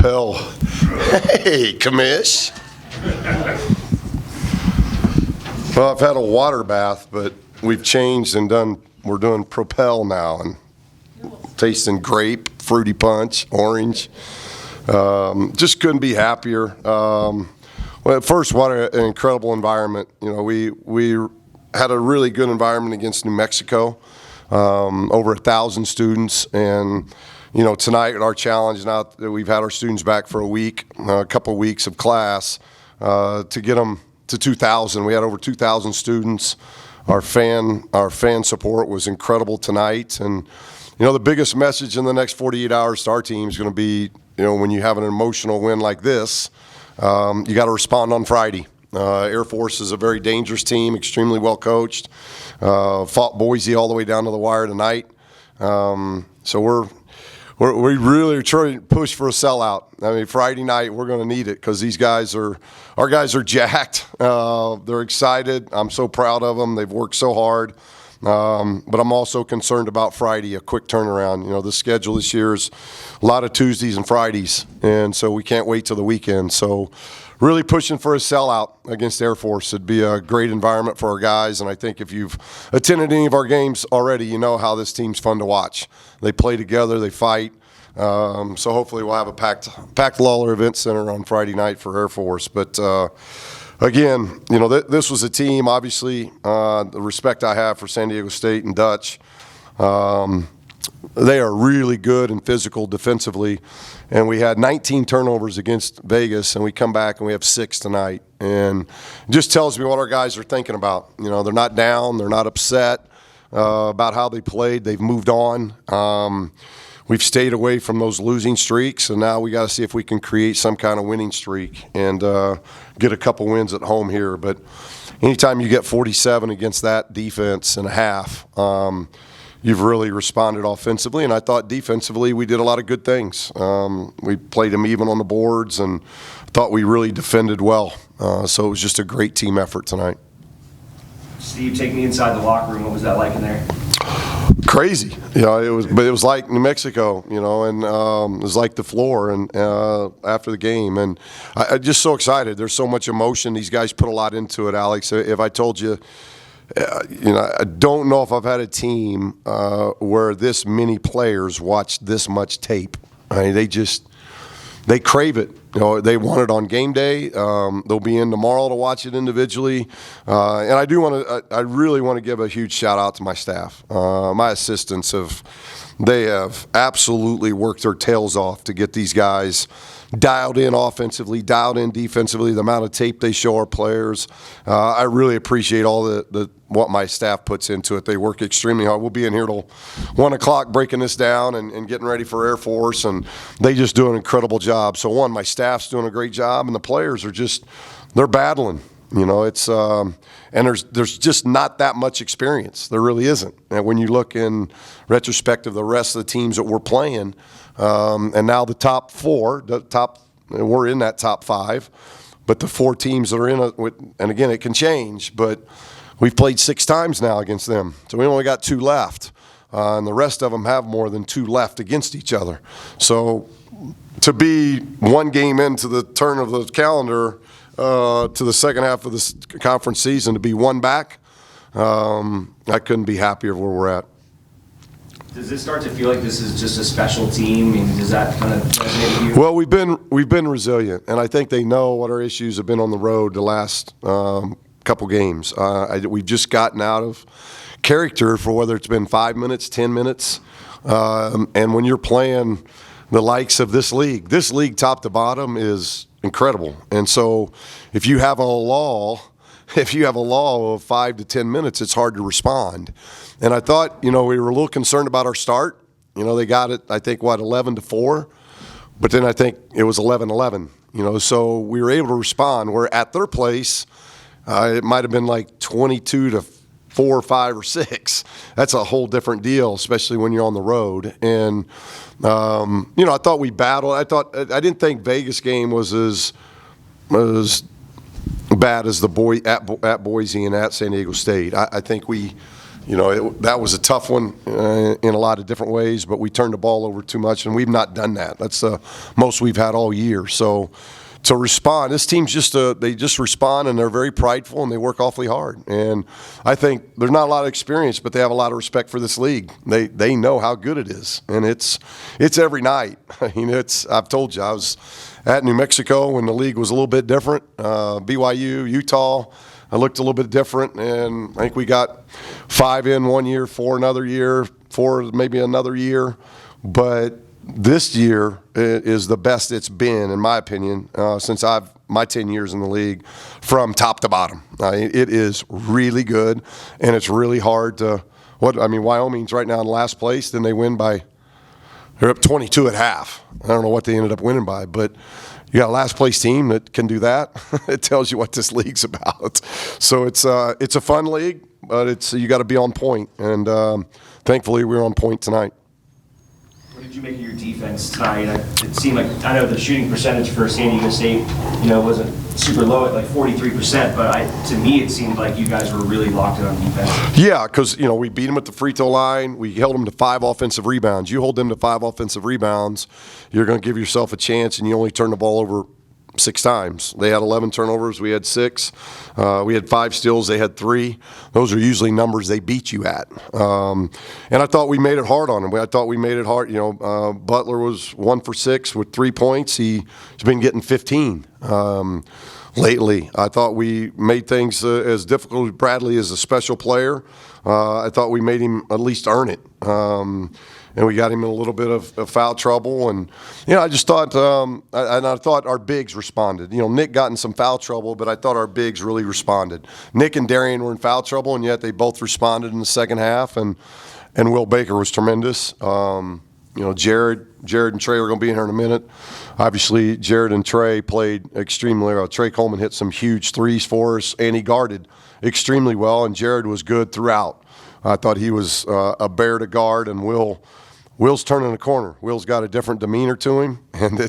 Propel. Hey, commish. Well, I've had a water bath, but we've changed and we're doing Propel now, and tasting grape, fruity punch, orange. Just couldn't be happier. Well, at first, what an incredible environment. We had a really good environment against New Mexico, over 1,000 students, and tonight our challenge, now that we've had our students back for a couple of weeks of class, to get them to 2,000. We had over 2,000 students. Our fan support was incredible tonight, and the biggest message in the next 48 hours to our team is going to be, when you have an emotional win like this, you got to respond on Friday. Air Force is a very dangerous team, extremely well coached. Fought Boise all the way down to the wire tonight. So we really are trying to push for a sellout. I mean, Friday night we're going to need it because our guys are jacked. They're excited. I'm so proud of them. They've worked so hard. But I'm also concerned about Friday, a quick turnaround. The schedule this year is a lot of Tuesdays and Fridays, and so we can't wait till the weekend. So really pushing for a sellout against Air Force. It'd be a great environment for our guys, and I think if you've attended any of our games already, you know how this team's fun to watch. They play together, they fight. So hopefully we'll have a packed Lawler Event Center on Friday night for Air Force. But again, this was a team, obviously, the respect I have for San Diego State and Dutch. They are really good and physical defensively. And we had 19 turnovers against Vegas, and we come back and we have 6 tonight. And it just tells me what our guys are thinking about. They're not down. They're not upset about how they played. They've moved on. We've stayed away from those losing streaks, and now we got to see if we can create some kind of winning streak and get a couple wins at home here. But anytime you get 47 against that defense in a half, you've really responded offensively, and I thought defensively we did a lot of good things. We played them even on the boards, and thought we really defended well. So it was just a great team effort tonight. Steve, take me inside the locker room. What was that like in there? Crazy, it was like New Mexico, and it was like the floor, and after the game, and I'm just so excited. There's so much emotion. These guys put a lot into it, Alex. If I told you, I don't know if I've had a team where this many players watch this much tape. I mean, they crave it. They want it on game day. They'll be in tomorrow to watch it individually. And I really want to give a huge shout out to my staff. My assistants have absolutely worked their tails off to get these guys dialed in offensively, dialed in defensively, the amount of tape they show our players. I really appreciate all what my staff puts into it. They work extremely hard. We'll be in here till 1 o'clock breaking this down and getting ready for Air Force, and they just do an incredible job. So my staff's doing a great job, and the players are they're battling. It's and there's just not that much experience. There really isn't. And when you look in retrospect of the rest of the teams that we're playing, and now the top 4, we're in that top 5, but the 4 teams that are in it, and again it can change, but we've played 6 times now against them, so we only got 2 left, and the rest of them have more than 2 left against each other. So to be 1 game into the turn of the calendar to the second half of this conference season, to be 1 back, I couldn't be happier where we're at. Does this start to feel like this is just a special team? I mean, does that kind of resonate with you? Well, we've been resilient, and I think they know what our issues have been on the road the last couple games. We've just gotten out of character for whether it's been 5 minutes, 10 minutes, and when you're playing the likes of this league top to bottom is incredible. And so if you have a lull of 5 to 10 minutes, it's hard to respond. And I thought, we were a little concerned about our start. They got it, I think, 11-4, but then I think it was 11-11. So we were able to respond. Where at their place, it might have been like 22-4, 5, or 6. That's a whole different deal, especially when you're on the road. And I thought we battled. I didn't think Vegas game was as bad as at Boise and at San Diego State. I think we that was a tough one in a lot of different ways, but we turned the ball over too much, and we've not done that. That's the most we've had all year. So to respond, this team's they just respond, and they're very prideful, and they work awfully hard. And I think there's not a lot of experience, but they have a lot of respect for this league. They know how good it is, and it's every night. I've told you, I was at New Mexico when the league was a little bit different. BYU, Utah, I looked a little bit different, and I think we got 5 in 1 year, 4 another year, 4 maybe another year. But this year is the best it's been, in my opinion, since my 10 years in the league, from top to bottom. It is really good, and it's really hard to Wyoming's right now in last place. Then they're up 22 at half. I don't know what they ended up winning by, but you got a last place team that can do that. It tells you what this league's about. So it's a fun league, but you got to be on point, and thankfully we were on point tonight. What did you make of your defense tonight? It seemed like, I know the shooting percentage for San Diego State, wasn't super low at like 43%, but to me it seemed like you guys were really locked in on defense. Yeah, because we beat them at the free throw line. We held them to 5 offensive rebounds. You hold them to 5 offensive rebounds, you're going to give yourself a chance, and you only turn the ball over 6 times. They had 11 turnovers. We had 6. We had 5 steals. They had 3. Those are usually numbers they beat you at. And I thought we made it hard on them. I thought we made it hard. Butler was 1 for 6 with 3 points. He's been getting 15 lately. I thought we made things as difficult as Bradley is a special player. I thought we made him at least earn it. And we got him in a little bit of foul trouble. And, I just thought I thought our bigs responded. Nick got in some foul trouble, but I thought our bigs really responded. Nick and Darian were in foul trouble, and yet they both responded in the second half. And Will Baker was tremendous. Jared and Trey are going to be in here in a minute. Obviously, Jared and Trey played extremely well. Trey Coleman hit some huge threes for us, and he guarded extremely well, and Jared was good throughout. I thought he was a bear to guard, and Will's turning the corner. Will's got a different demeanor to him, and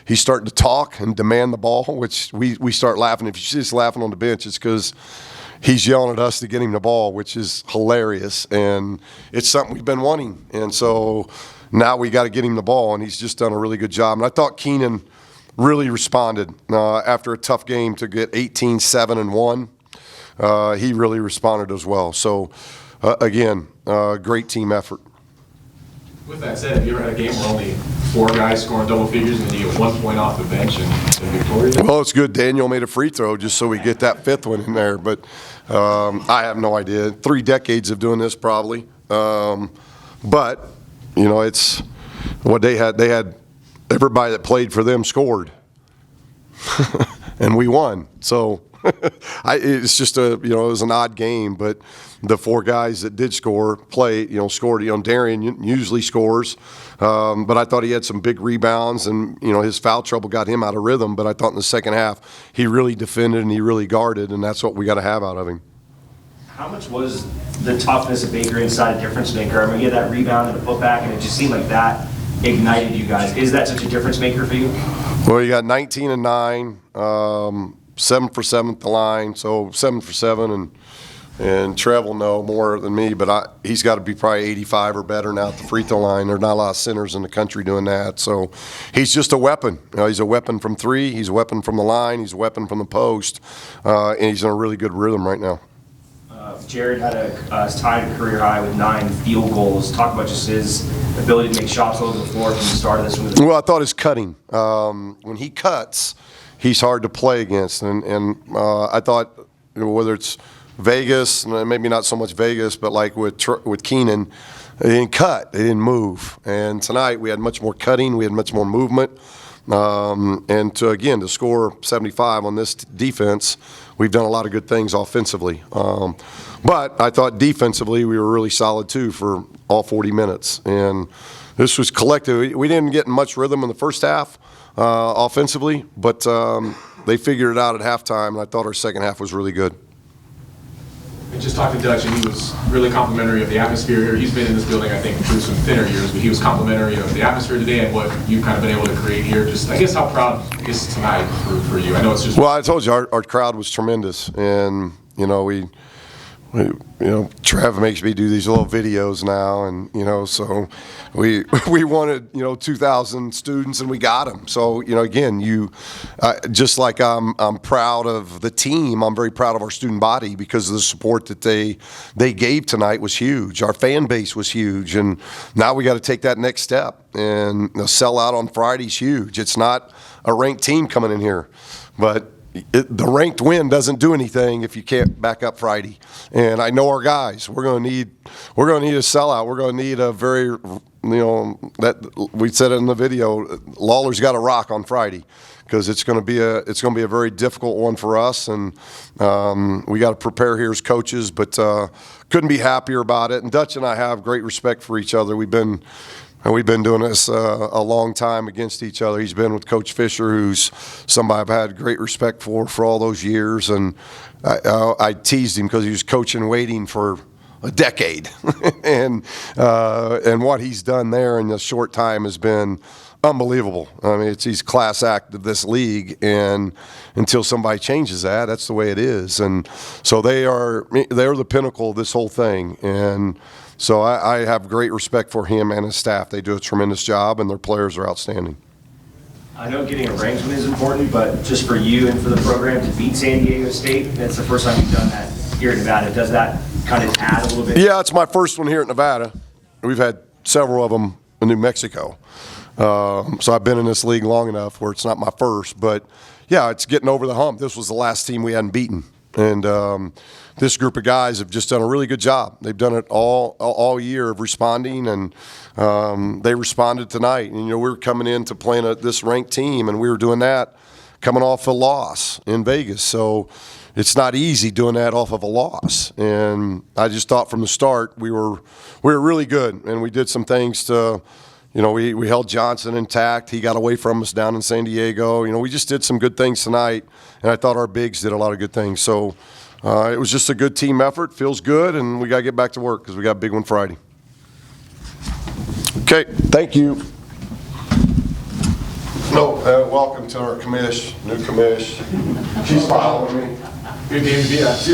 he's starting to talk and demand the ball, which we start laughing. If you see us laughing on the bench, it's because he's yelling at us to get him the ball, which is hilarious, and it's something we've been wanting. And so now we got to get him the ball, and he's just done a really good job. And I thought Keenan really responded after a tough game to get 18, 7, and 1. He really responded as well. So, again, great team effort. With that said, have you ever had a game where only 4 guys scoring double figures and then you get 1 point off the bench and victorious? Well, it's good Daniel made a free throw just so we get that 5th one in there. But I have no idea. 3 decades of doing this probably. But, it's what they had. They had everybody that played for them scored. And we won. So it's just it was an odd game, but the 4 guys that did scored. Darian usually scores, but I thought he had some big rebounds, and his foul trouble got him out of rhythm. But I thought in the second half he really defended and he really guarded, and that's what we got to have out of him. How much was the toughness of Baker inside a difference maker? I mean, he had that rebound and a putback, and it just seemed like that ignited you guys. Is that such a difference maker for you? Well, you got 19 and 9, 7 for 7 at the line, so 7 for 7, and Trev will know more than me, but he's got to be probably 85 or better now at the free throw line. There's not a lot of centers in the country doing that, so he's just a weapon. He's a weapon from 3, he's a weapon from the line, he's a weapon from the post, and he's in a really good rhythm right now. Jared had a tied career high with 9 field goals. Talk about just his ability to make shots all over the floor from the start of this one. Well, I thought his cutting. When he cuts, he's hard to play against, and I thought whether it's Vegas, maybe not so much Vegas, but like with Keenan, they didn't cut, they didn't move. And tonight we had much more cutting, we had much more movement, and to score 75 on this defense, we've done a lot of good things offensively. But I thought defensively we were really solid too for all 40 minutes. And this was collective. We didn't get much rhythm in the first half offensively, but they figured it out at halftime, and I thought our second half was really good. I just talked to Dutch, and he was really complimentary of the atmosphere here. He's been in this building, I think, through some thinner years, but he was complimentary of the atmosphere today and what you've kind of been able to create here. Just, I guess, how proud is tonight for you? I know it's just. Well, I told you our crowd was tremendous, and we Trav makes me do these little videos now, and so we wanted 2,000 students, and we got them. So again, just like I'm proud of the team, I'm very proud of our student body because of the support that they gave tonight was huge. Our fan base was huge, and now we got to take that next step. And the sellout on Friday is huge. It's not a ranked team coming in here, but the ranked win doesn't do anything if you can't back up Friday. And I know our guys. We're going to need a sellout. We're going to need a very, that we said it in the video. Lawler's got to rock on Friday because it's going to be a very difficult one for us. And we got to prepare here as coaches, but couldn't be happier about it. And Dutch and I have great respect for each other. We've been doing this a long time against each other. He's been with Coach Fisher, who's somebody I've had great respect for all those years. And I teased him because he was coaching waiting for a decade. and what he's done there in a short time has been unbelievable. I mean, he's class act of this league, and until somebody changes that, that's the way it is. And so they're the pinnacle of this whole thing. And so I have great respect for him and his staff. They do a tremendous job, and their players are outstanding. I know getting a ranked win is important, but just for you and for the program to beat San Diego State, that's the first time you've done that here in Nevada. Does that kind of add a little bit? Yeah, it's my first one here at Nevada. We've had several of them in New Mexico. So I've been in this league long enough where it's not my first. But, yeah, it's getting over the hump. This was the last team we hadn't beaten. And this group of guys have just done a really good job. They've done it all year of responding, and they responded tonight. And, we were coming in to playing this ranked team, and we were doing that coming off a loss in Vegas. So it's not easy doing that off of a loss. And I just thought from the start we were really good, and we did some things to – we held Johnson intact. He got away from us down in San Diego. We just did some good things tonight, and I thought our bigs did a lot of good things. So it was just a good team effort. Feels good, and we got to get back to work because we got a big one Friday. Okay, thank you. Welcome to our new commish. She's following me. Good game to be at.